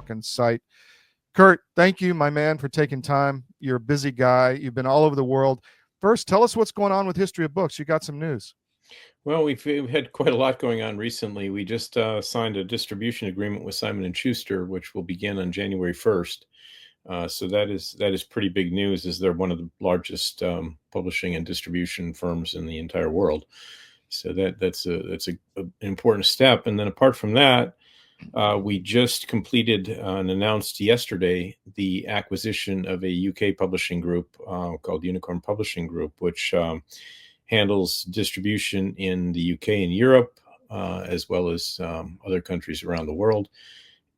Balkan site. Kurt, thank you, my man, for taking time. You're a busy guy. You've been all over the world. First, tell us what's going on with Histria Books. You got some news. Well, we've had quite a lot going on recently. We just signed a distribution agreement with Simon & Schuster, which will begin on January 1st. So that is pretty big news, as they're one of the largest publishing and distribution firms in the entire world. So that's an important step. And then apart from that, we just completed and announced yesterday the acquisition of a UK publishing group called Unicorn Publishing Group, which handles distribution in the UK and Europe, as well as other countries around the world,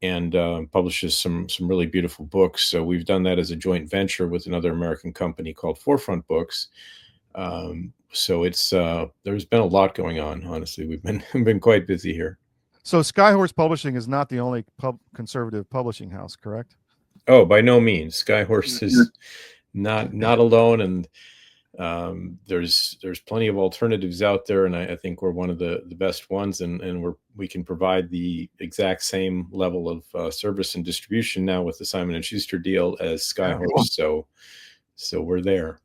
and publishes some really beautiful books. So we've done that as a joint venture with another American company called Forefront Books. So it's there's been a lot going on. Honestly, we've been quite busy here. So Skyhorse Publishing is not the only conservative publishing house, correct? Oh, by no means. Skyhorse is not alone, and there's plenty of alternatives out there, and I think we're one of the best ones, and we can provide the exact same level of service and distribution now with the Simon & Schuster deal as Skyhorse. So we're there.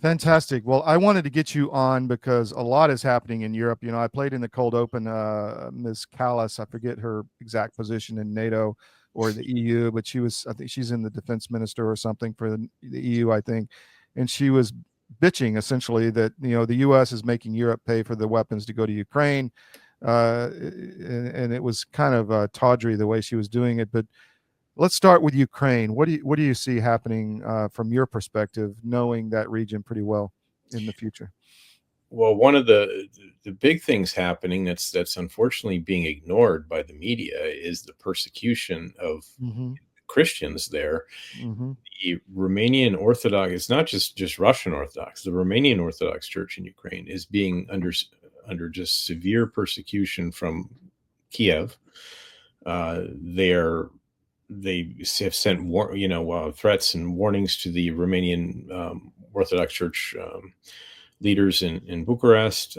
Fantastic. Well, I wanted to get you on because a lot is happening in Europe. I played in the cold open. Ms. Callas, I forget her exact position in NATO or the EU, but I think she's in the defense minister or something for the EU, I think. And she was bitching essentially that, the US is making Europe pay for the weapons to go to Ukraine. And it was kind of tawdry the way she was doing it. But let's start with Ukraine. What do you see happening from your perspective, knowing that region pretty well in the future? Well, one of the big things happening that's unfortunately being ignored by the media is the persecution of Christians there. The Romanian Orthodox, it's not just Russian Orthodox, the Romanian Orthodox Church in Ukraine is being under just severe persecution from Kiev. They have sent threats and warnings to the Romanian Orthodox Church leaders in Bucharest.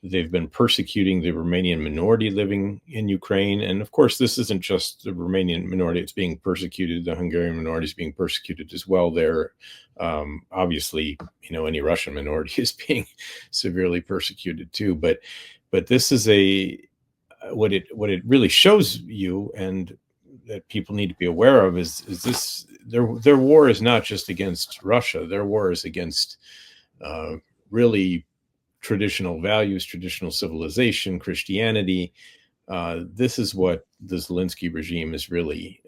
They've been persecuting the Romanian minority living in Ukraine. And of course, this isn't just the Romanian minority. It's being persecuted. The Hungarian minority is being persecuted as well there. Obviously, any Russian minority is being severely persecuted too. But this is what it really shows you, and that people need to be aware of is this: their war is not just against Russia. Their war is against really traditional values, traditional civilization, Christianity. This is what the Zelensky regime is really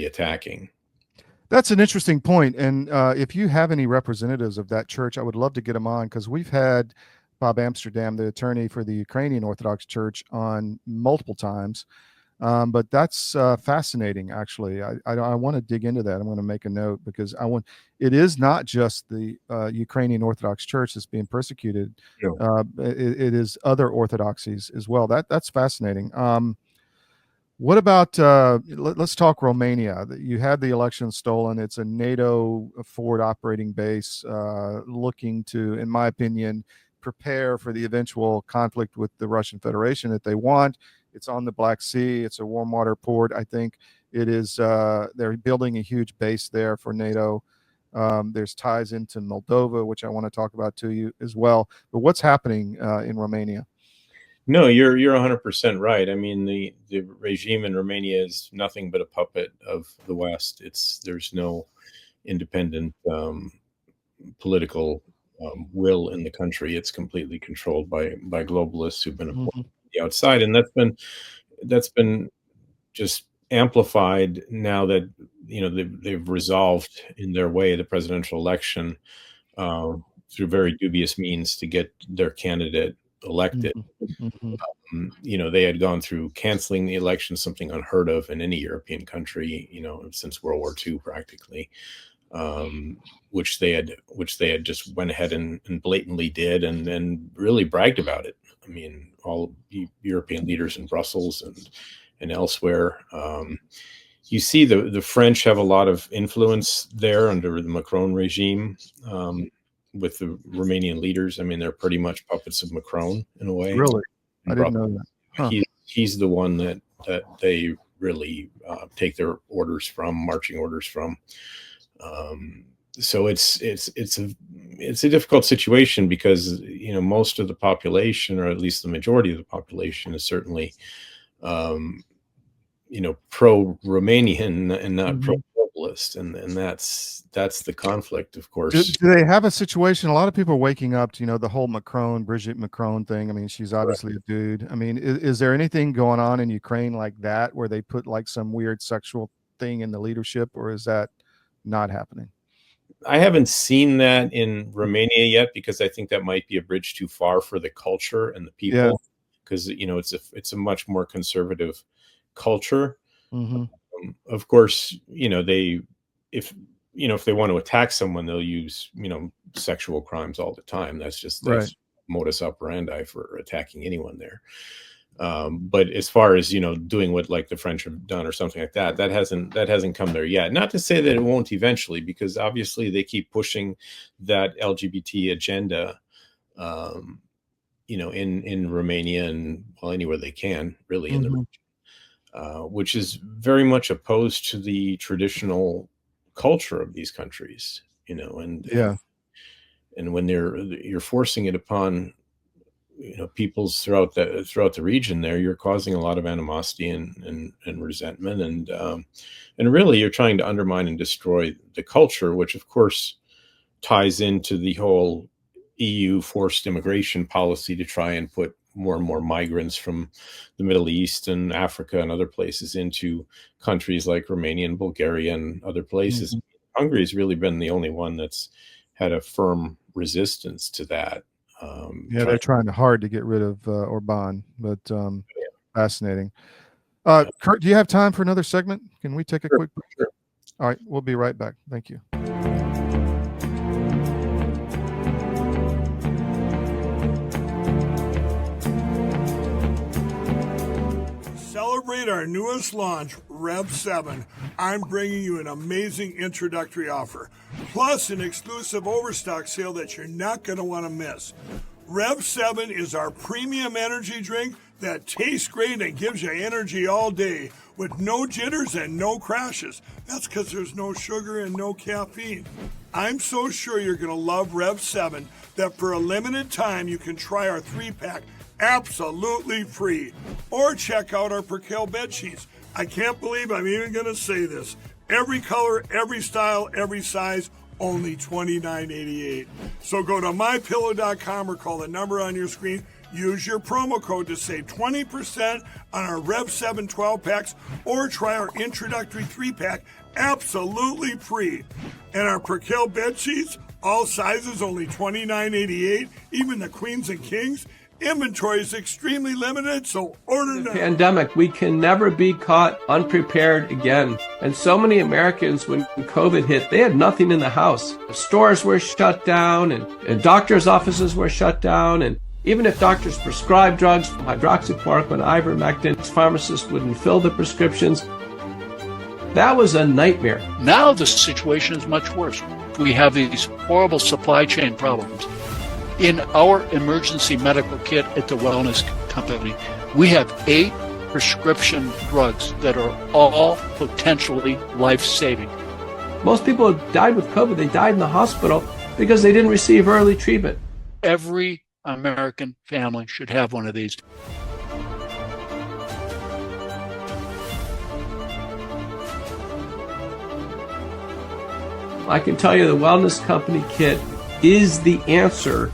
attacking. That's an interesting point. And if you have any representatives of that church, I would love to get them on, because we've had Bob Amsterdam, the attorney for the Ukrainian Orthodox Church, on multiple times. But that's fascinating, actually. I want to dig into that. I'm going to make a note, because it is not just the Ukrainian Orthodox Church that's being persecuted. No. It is other orthodoxies as well. That's fascinating. What about, let's talk Romania. You had the election stolen. It's a NATO forward operating base looking to, in my opinion, prepare for the eventual conflict with the Russian Federation that they want. It's on the Black Sea. It's a warm water port. I think it is. They're building a huge base there for NATO. There's ties into Moldova, which I want to talk about to you as well. But what's happening in Romania? No, you're 100% right. I mean, the regime in Romania is nothing but a puppet of the West. There's no independent political will in the country. It's completely controlled by globalists who've been appointed from the outside, and that's been just amplified now that they've resolved in their way the presidential election through very dubious means to get their candidate elected. They had gone through canceling the election, something unheard of in any European country, since World War II practically, which they had just went ahead and blatantly did, and then really bragged about it. I mean, all European leaders in Brussels and elsewhere. You see the French have a lot of influence there under the Macron regime. With the Romanian leaders, I mean, they're pretty much puppets of Macron in a way. Really? I didn't know that. Huh. He's the one that they really take their orders from, marching orders from. So it's a difficult situation because, you know, most of the population, or at least the majority of the population, is certainly you know, pro-Romanian and not pro-globalist, and that's the conflict, of course. Do they have a situation? A lot of people are waking up to, you know, the whole Brigitte Macron thing. I mean, she's obviously a dude. I mean, is there anything going on in Ukraine like that, where they put like some weird sexual thing in the leadership, or is that not happening? I haven't seen that in Romania yet, because I think that might be a bridge too far for the culture and the people, because, you know, it's a much more conservative culture. Of course, you know, if they want to attack someone, they'll use, you know, sexual crimes all the time. That's modus operandi for attacking anyone there. But as far as, you know, doing what like the French have done or something like that, that hasn't come there yet. Not to say that it won't eventually, because obviously they keep pushing that LGBT agenda, you know, in Romania and, well, anywhere they can, really, in the region, which is very much opposed to the traditional culture of these countries, you know, and when you're forcing it upon, you know, peoples throughout the region there, you're causing a lot of animosity and resentment, and really you're trying to undermine and destroy the culture, which of course ties into the whole EU forced immigration policy to try and put more and more migrants from the Middle East and Africa and other places into countries like Romania and Bulgaria and other places. Hungary has really been the only one that's had a firm resistance to that. They're trying hard to get rid of Orban, but fascinating. Kurt, do you have time for another segment? Can we take a quick break? Sure. All right, we'll be right back. Thank you. Celebrate our newest launch, Rev 7. I'm bringing you an amazing introductory offer, plus an exclusive overstock sale that you're not going to want to miss. Rev 7 is our premium energy drink that tastes great and gives you energy all day with no jitters and no crashes. That's because there's no sugar and no caffeine. I'm so sure you're going to love Rev 7 that for a limited time you can try our 3-pack absolutely free. Or check out our Percale bed sheets. I can't believe I'm even going to say this. Every color, every style, every size, only $29.88. So go to mypillow.com or call the number on your screen. Use your promo code to save 20% on our Rev 7 12-packs, or try our introductory 3-pack absolutely free. And our Percale bed sheets, all sizes, only $29.88, even the queens and kings. Inventory is extremely limited, so order now. Pandemic, we can never be caught unprepared again. And so many Americans, when COVID hit, they had nothing in the house. Stores were shut down, and doctors' offices were shut down. And even if doctors prescribed drugs, hydroxychloroquine, ivermectin, pharmacists wouldn't fill the prescriptions. That was a nightmare. Now the situation is much worse. We have these horrible supply chain problems. In our emergency medical kit at the Wellness Company, we have 8 prescription drugs that are all potentially life-saving. Most people who died with COVID, they died in the hospital because they didn't receive early treatment. Every American family should have one of these. I can tell you the Wellness Company kit is the answer.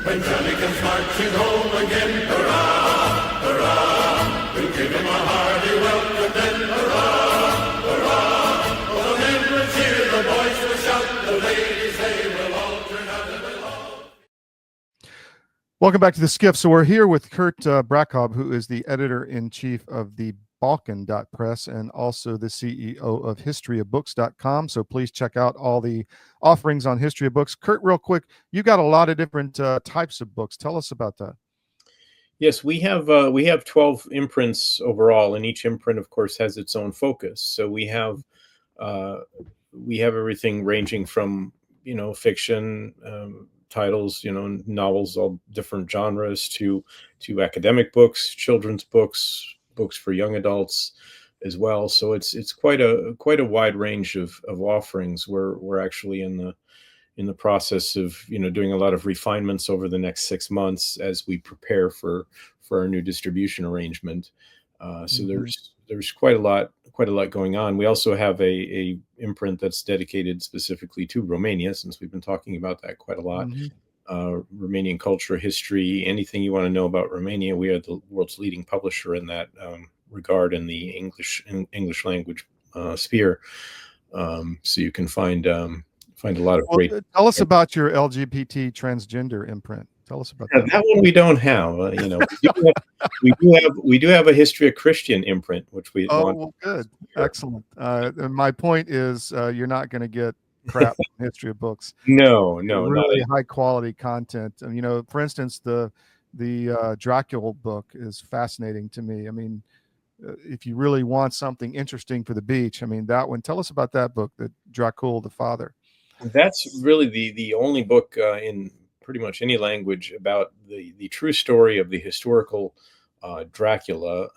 When Johnny comes marching home again, hurrah, hurrah, we'll give him a hearty welcome then, hurrah, hurrah. Oh, the men will cheer, the boys will shout, the ladies, they will all turn out and will all. Welcome back to the Skiff. So we're here with Kurt Brackob, who is the editor-in-chief of TheBalkan.press and also the CEO of HistriaBooks.com. So please check out all the offerings on Histria Books. Kurt, real quick, you got a lot of different types of books. Tell us about that. Yes, we have 12 imprints overall, and each imprint, of course, has its own focus. So we have we have everything ranging from, fiction, titles, novels, all different genres, to academic books, children's books, books for young adults as well. So it's quite a wide range of offerings. We're actually in the process of, doing a lot of refinements over the next 6 months as we prepare for our new distribution arrangement. So there's quite a lot going on. We also have a imprint that's dedicated specifically to Romania, since we've been talking about that quite a lot. Romanian culture, history, anything you want to know about Romania. We are the world's leading publisher in that regard in the English language sphere. So you can find a lot of great. Tell us about your LGBT transgender imprint. Tell us about that. That one we don't have. We do have a Histria Christian imprint, which we launched. Well, good, excellent. And my point is, you're not going to get crap from Histria Books. No, really high quality content. And, for instance, the Dracula book is fascinating to me. I mean, if you really want something interesting for the beach, that one. Tell us about that book, the Dracula the Father. That's really the only book in pretty much any language about the true story of the historical Dracula,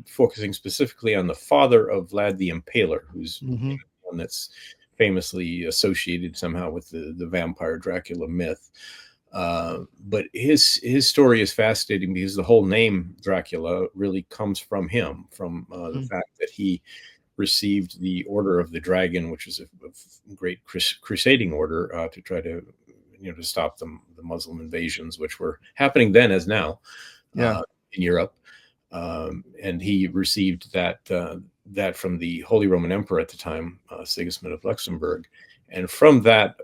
focusing specifically on the father of Vlad the Impaler, who's one that's famously associated somehow with the vampire Dracula myth. But his story is fascinating because the whole name Dracula really comes from him, from the fact that he received the Order of the Dragon, which is a great crusading order to try to to stop the Muslim invasions, which were happening then as now in Europe. And he received that from the Holy Roman Emperor at the time, Sigismund of Luxembourg, and from that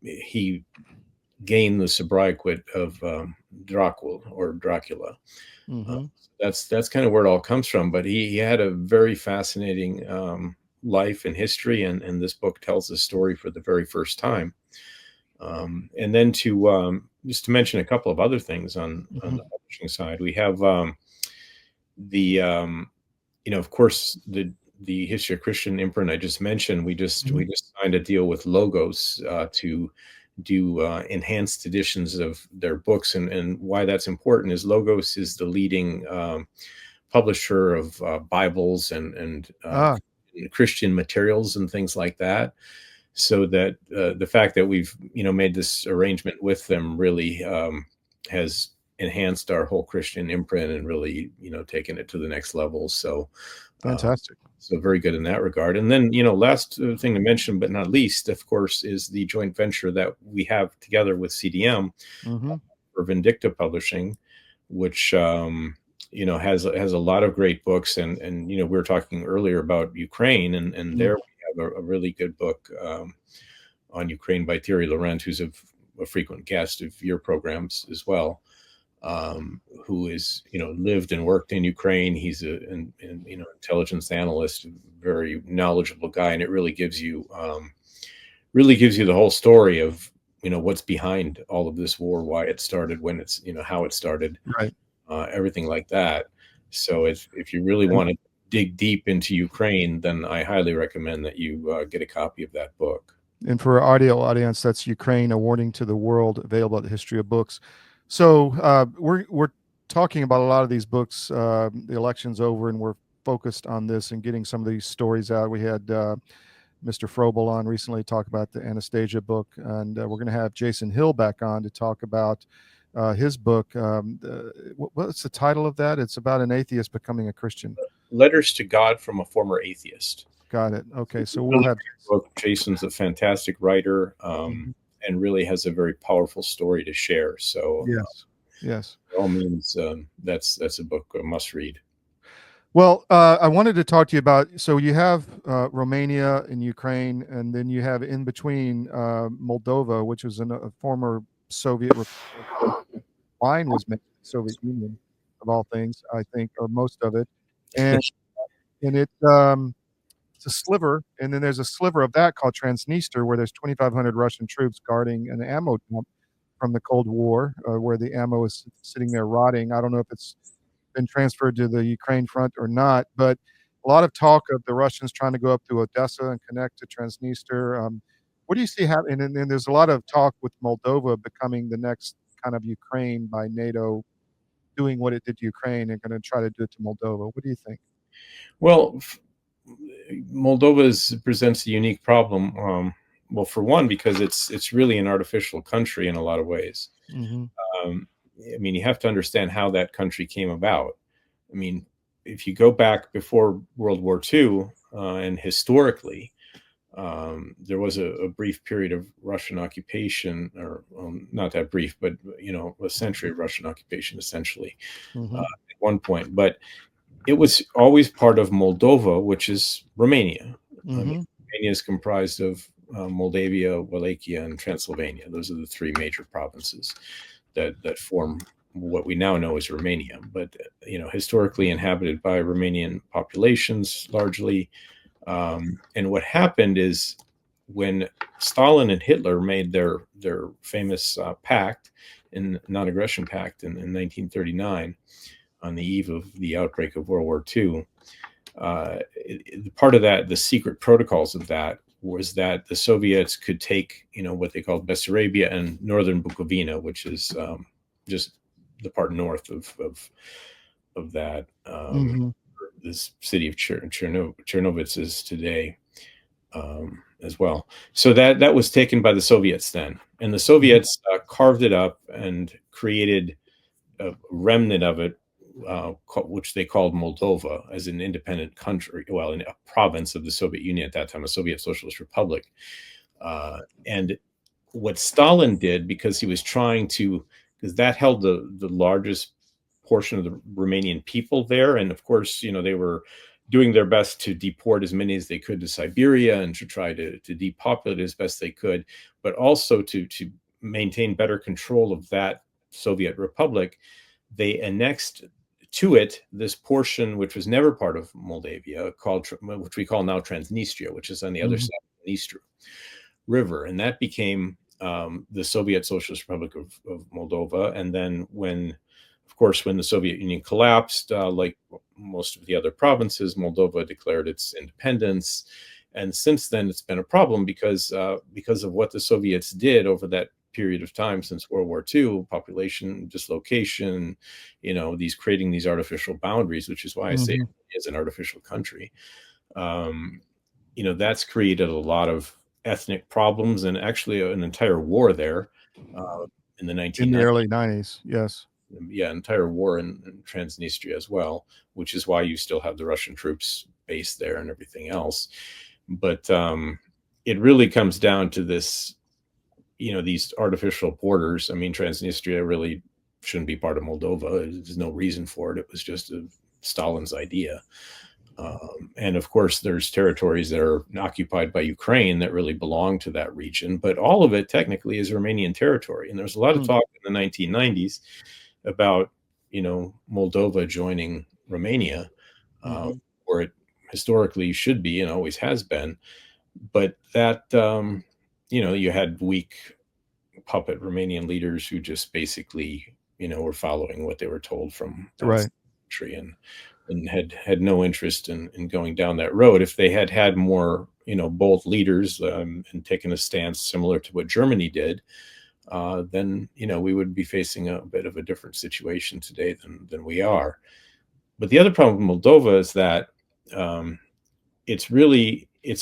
he gained the sobriquet of Dracula. That's kind of where it all comes from. But he had a very fascinating life and history, and this book tells the story for the very first time. And then just to mention a couple of other things on the publishing side, we have of course, the Histria Christian imprint I just mentioned. We just signed a deal with Logos to do enhanced editions of their books, and why that's important is Logos is the leading publisher of Bibles and Christian materials and things like that. So that the fact that we've made this arrangement with them really has enhanced our whole Christian imprint and really taken it to the next level. So fantastic. So very good in that regard. And then last thing to mention, but not least, of course, is the joint venture that we have together with CDM for Vindicta Publishing, which has a lot of great books. And we were talking earlier about Ukraine, and there we have a really good book on Ukraine by Thierry Laurent, who's a frequent guest of your programs as well, who is lived and worked in Ukraine. He's an intelligence analyst, very knowledgeable guy, and it really gives you the whole story of what's behind all of this war, why it started, when it's how it started, right, everything like that. So if you really want to dig deep into Ukraine, then I highly recommend that you get a copy of that book. And for our audio audience, that's Ukraine: A Warning to the World, available at Histria Books. So we're talking about a lot of these books. The election's over, and we're focused on this and getting some of these stories out. We had Mr. Frobel on recently talk about the Anastasia book, and we're going to have Jason Hill back on to talk about his book. What's the title of that? It's about an atheist becoming a Christian. Letters to God from a Former Atheist. Got it. Okay, so we'll have Jason's a fantastic writer. And really has a very powerful story to share. So yes, by all means, that's a book, a must read. Well, I wanted to talk to you about, so you have Romania and Ukraine, and then you have in between Moldova, which was a former Soviet republic. Wine was made in the Soviet Union, of all things, I think, or most of it. And it's a sliver, and then there's a sliver of that called Transnistria, where there's 2,500 Russian troops guarding an ammo dump from the Cold War, where the ammo is sitting there rotting. I don't know if it's been transferred to the Ukraine front or not, but a lot of talk of the Russians trying to go up to Odessa and connect to Transnistria. What do you see happening? And then there's a lot of talk with Moldova becoming the next kind of Ukraine by NATO, doing what it did to Ukraine and going to try to do it to Moldova. What do you think? Well, Moldova presents a unique problem. Well, for one, because it's really an artificial country in a lot of ways. Mm-hmm. I mean, you have to understand how that country came about. I mean, if you go back before World War II and historically, there was a brief period of Russian occupation, or not that brief, but a century of Russian occupation, essentially, at one point. But it was always part of Moldova, which is Romania. Mm-hmm. I mean, Romania is comprised of Moldavia, Wallachia, and Transylvania. Those are the three major provinces that form what we now know as Romania. But historically inhabited by Romanian populations largely. And what happened is when Stalin and Hitler made their famous pact, non-aggression pact in 1939, on the eve of the outbreak of World War II, part of that, the secret protocols of that, was that the Soviets could take, what they called Bessarabia and northern Bukovina, which is just the part north of that. This city of Chernovitz is today as well. So that was taken by the Soviets then, and the Soviets carved it up and created a remnant of it, which they called Moldova, as an independent country, well, in a province of the Soviet Union at that time, a Soviet Socialist Republic. And what Stalin did, because he was trying to, because that held the largest portion of the Romanian people there, and of course, they were doing their best to deport as many as they could to Siberia and to try to depopulate as best they could, but also to maintain better control of that Soviet Republic. They annexed to it this portion which was never part of Moldavia, which we call now Transnistria, which is on the other side of the Dniester River, and that became the Soviet Socialist Republic of Moldova. And then when the Soviet Union collapsed, like most of the other provinces, Moldova declared its independence. And since then, it's been a problem because of what the Soviets did over that period of time since World War II, population dislocation, creating these artificial boundaries, which is why I say it is an artificial country. That's created a lot of ethnic problems, and actually an entire war there in the early 90s. Yes. Yeah, entire war in Transnistria as well, which is why you still have the Russian troops based there and everything else. But it really comes down to this, these artificial borders. I mean, Transnistria really shouldn't be part of Moldova. There's no reason for it. It was just Stalin's idea. And of course, there's territories that are occupied by Ukraine that really belong to that region. But all of it technically is Romanian territory. And there's a lot of talk in the 1990s about, Moldova joining Romania, where it historically should be and always has been. But that, you had weak puppet Romanian leaders who just basically, were following what they were told from the country, and had no interest in going down that road. If they had more, bold leaders and taken a stance similar to what Germany did, then we would be facing a bit of a different situation today than we are. But the other problem with Moldova is that it's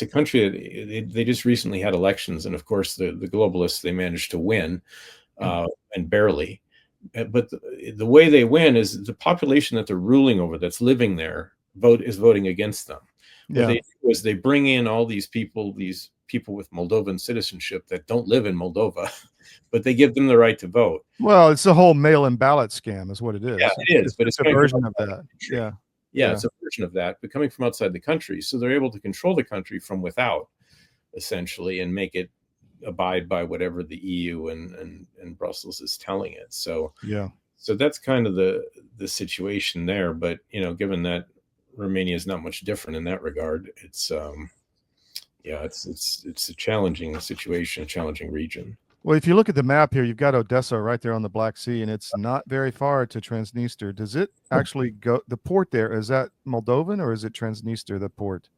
a country that they just recently had elections, and of course the globalists, they managed to win, and barely. But the way they win is the population that they're ruling over, that's living there, is voting against them. What they do is they bring in all these people with Moldovan citizenship that don't live in Moldova, but they give them the right to vote. Well, it's a whole mail-in ballot scam is what it is. Yeah, it is, but it's a version of that. Yeah, it's a version of that, but coming from outside the country. So they're able to control the country from without, essentially, and make it abide by whatever the EU and Brussels is telling it. So so that's kind of the situation there. But given that Romania is not much different in that regard, it's a challenging situation, a challenging region. Well, if you look at the map here, you've got Odessa right there on the Black Sea, and it's not very far to Transnistria. Does it actually go, the port there, is that Moldovan or is it Transnistria, the port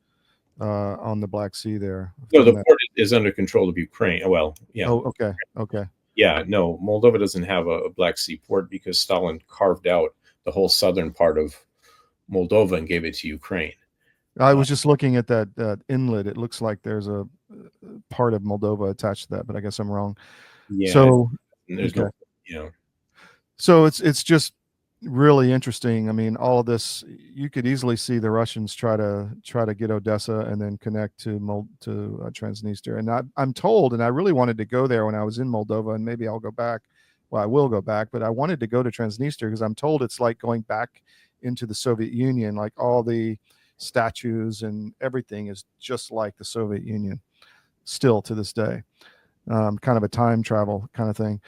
on the Black Sea there? No, the port is under control of Ukraine. Well, yeah. Oh, okay. Okay. Yeah, no, Moldova doesn't have a Black Sea port because Stalin carved out the whole southern part of Moldova and gave it to Ukraine. I was just looking at that inlet. It looks like there's a part of Moldova attached to that, but I guess I'm wrong. Yeah. So there's okay. no, you know. So it's just really interesting. I mean, all of this, you could easily see the Russians try to get Odessa and then connect to Transnistria. And I'm told, and I really wanted to go there when I was in Moldova, and maybe I'll go back. Well, I will go back, but I wanted to go to Transnistria because I'm told it's like going back into the Soviet Union, like all the statues and everything is just like the Soviet Union still to this day. Kind of a time travel kind of thing.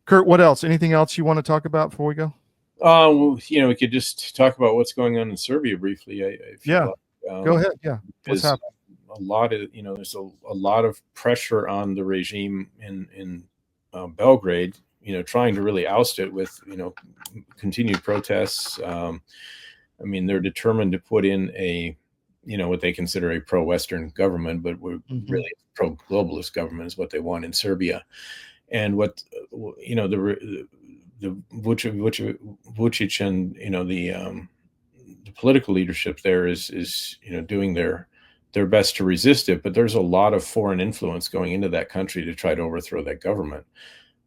Kurt, what else? Anything else you want to talk about before we go? Well, we could just talk about what's going on in Serbia briefly. Yeah, go ahead. Yeah, what's happening? A lot of there's a lot of pressure on the regime in Belgrade. Trying to really oust it with continued protests. I mean, they're determined to put in what they consider a pro-Western government, but we're really pro-globalist government is what they want in Serbia. And what the Vučić and the political leadership there is doing their best to resist it, but there's a lot of foreign influence going into that country to try to overthrow that government,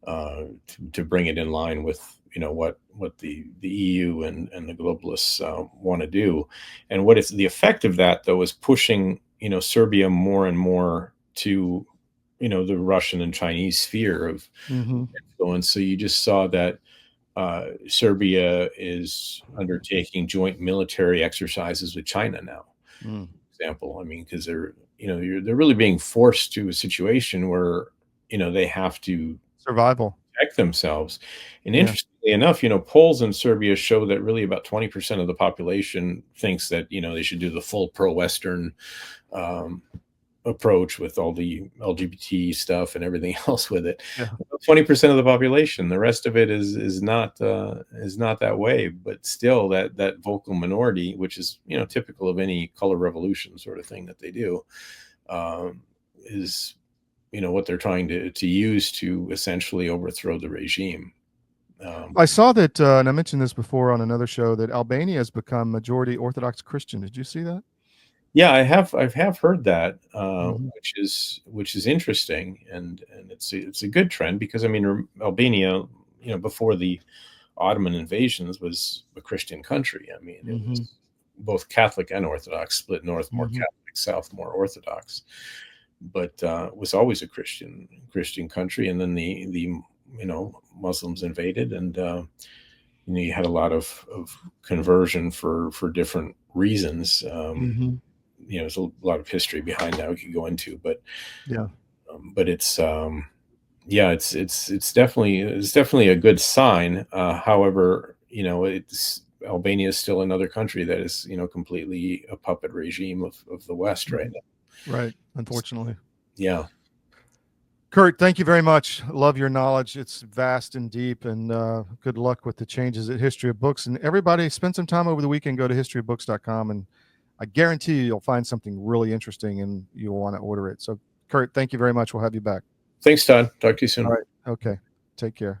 to bring it in line with what the EU and the globalists want to do. And what is the effect of that, though, is pushing Serbia more and more to the Russian and Chinese sphere of influence. So you just saw that Serbia is undertaking joint military exercises with China now. For example, I mean, because they're really being forced to a situation where they have to survival protect themselves. And interestingly enough, polls in Serbia show that really about 20% of the population thinks that they should do the full pro-Western approach with all the LGBT stuff and everything else with it. 20% of the population. The rest of it is not that way. But still, that vocal minority, which is typical of any color revolution sort of thing that they do, is what they're trying to use to essentially overthrow the regime. I saw that, and I mentioned this before on another show, that Albania has become majority Orthodox Christian. Did you see that? Yeah, I have heard that, which is interesting, and it's a good trend because I mean Albania, before the Ottoman invasions was a Christian country. I mean, it was both Catholic and Orthodox, split north more Catholic, south more Orthodox, but was always a Christian country. And then the Muslims invaded, and you had a lot of conversion for different reasons. There's a lot of history behind that we could go into, but it's definitely a good sign. However, Albania is still another country that is completely a puppet regime of the West right now. Right, unfortunately. Yeah. Kurt, thank you very much. Love your knowledge. It's vast and deep, and good luck with the changes at Histria Books. And everybody, spend some time over the weekend, go to historyofbooks.com, and I guarantee you'll find something really interesting and you'll want to order it. So, Kurt, thank you very much. We'll have you back. Thanks, Todd. Talk to you soon. All right. Okay. Take care.